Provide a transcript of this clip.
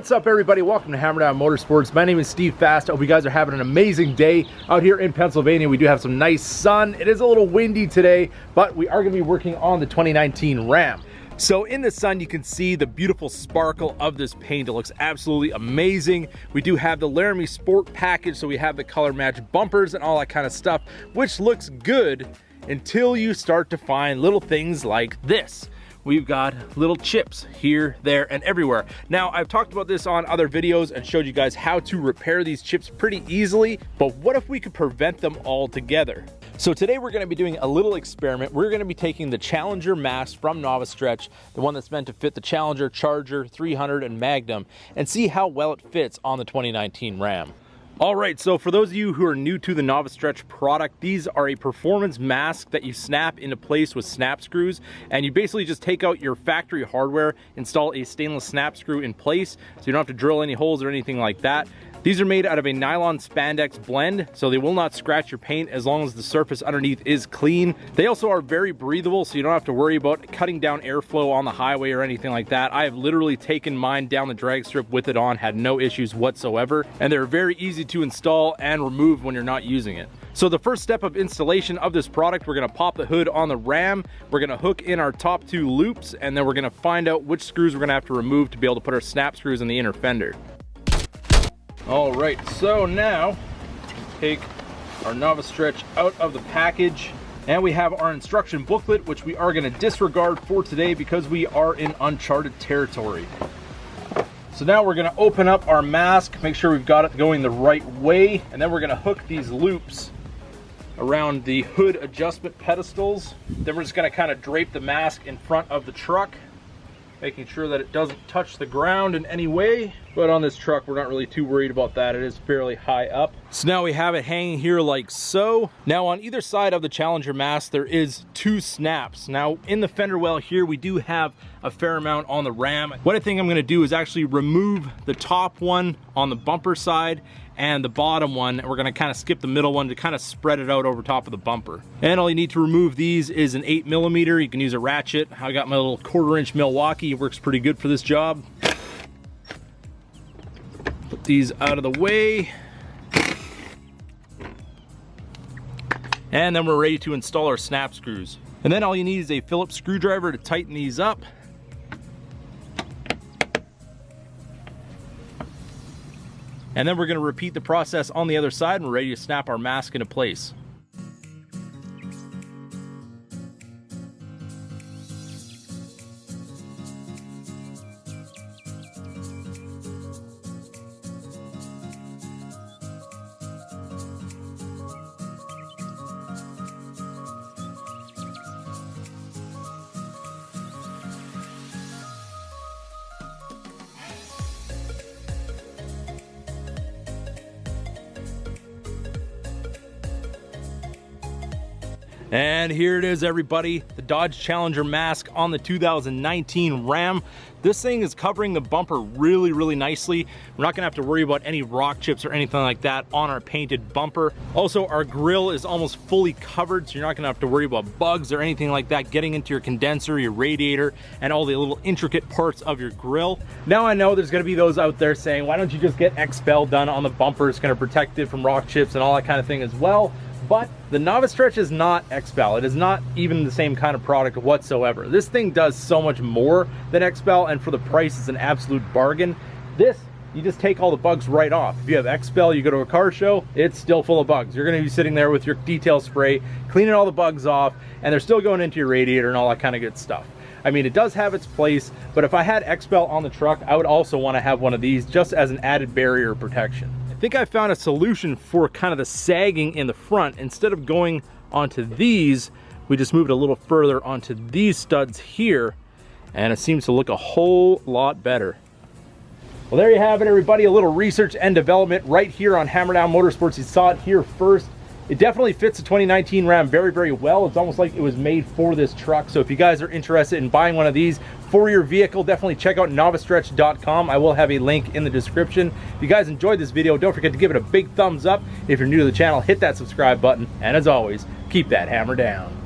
What's up, everybody? Welcome to Hammer Down Motorsports. My name is Steve Fast. I hope you guys are having an amazing day out here in Pennsylvania. We do have some nice sun. It is a little windy today, but we are going to be working on the 2019 Ram. So in the sun, you can see the beautiful sparkle of this paint. It looks absolutely amazing. We do have the Laramie Sport package, so we have the color match bumpers and all that kind of stuff, which looks good until you start to find little things like this. We've got little chips here, there, and everywhere. Now, I've talked about this on other videos and showed you guys how to repair these chips pretty easily, but what if we could prevent them altogether? So today we're going to be doing a little experiment. We're going to be taking the Challenger mask from Novistretch, the one that's meant to fit the Challenger, Charger, 300, and Magnum, and see how well it fits on the 2019 Ram. All right, so for those of you who are new to the Novistretch product, these are a performance mask that you snap into place with snap screws, and you basically just take out your factory hardware, install a stainless snap screw in place, so you don't have to drill any holes or anything like that. These are made out of a nylon spandex blend, so they will not scratch your paint as long as the surface underneath is clean. They also are very breathable, so you don't have to worry about cutting down airflow on the highway or anything like that. I have literally taken mine down the drag strip with it on, had no issues whatsoever, and they're very easy to install and remove when you're not using it. So the first step of installation of this product, we're gonna pop the hood on the Ram, we're gonna hook in our top two loops, and then we're gonna find out which screws we're gonna have to remove to be able to put our snap screws in the inner fender. All right, so now take our Novistretch out of the package, and we have our instruction booklet, which we are going to disregard for today because we are in uncharted territory. So now we're going to open up our mask, make sure we've got it going the right way, and then we're going to hook these loops around the hood adjustment pedestals. Then we're just going to kind of drape the mask in front of the truck, making sure that it doesn't touch the ground in any way. But on this truck, we're not really too worried about that. It is fairly high up. So now we have it hanging here like so. Now on either side of the Challenger mask, there is two snaps. Now in the fender well here, we do have a fair amount on the Ram. What I think I'm gonna do is actually remove the top one on the bumper side and the bottom one, and we're gonna kind of skip the middle one to kind of spread it out over top of the bumper. And all you need to remove these is an 8mm. You can use a ratchet. I got my little 1/4" Milwaukee. It works pretty good for this job. Put these out of the way. And then we're ready to install our snap screws. And then all you need is a Phillips screwdriver to tighten these up. And then we're going to repeat the process on the other side, and we're ready to snap our mask into place. And here it is, everybody, the Dodge Challenger mask on the 2019 Ram. This thing is covering the bumper really, really nicely. We're not gonna have to worry about any rock chips or anything like that on our painted bumper. Also, our grille is almost fully covered, so you're not gonna have to worry about bugs or anything like that getting into your condenser, your radiator, and all the little intricate parts of your grille. Now I know there's gonna be those out there saying, why don't you just get XPEL done on the bumper? It's gonna protect it from rock chips and all that kind of thing as well. But the Novistretch is not XPEL. It is not even the same kind of product whatsoever. This thing does so much more than XPEL, and for the price, it's an absolute bargain. This, you just take all the bugs right off. If you have XPEL, you go to a car show, it's still full of bugs. You're gonna be sitting there with your detail spray, cleaning all the bugs off, and they're still going into your radiator and all that kind of good stuff. I mean, it does have its place, but if I had XPEL on the truck, I would also want to have one of these just as an added barrier protection. I think I found a solution for kind of the sagging in the front. Instead of going onto these, we just moved a little further onto these studs here, and it seems to look a whole lot better. Well, there you have it, everybody. A little research and development right here on Hammer Down Motorsports. You saw it here first. It definitely fits the 2019 Ram very, very well. It's almost like it was made for this truck. So if you guys are interested in buying one of these for your vehicle, definitely check out novistretch.com. I will have a link in the description. If you guys enjoyed this video, don't forget to give it a big thumbs up. If you're new to the channel, hit that subscribe button. And as always, keep that hammer down.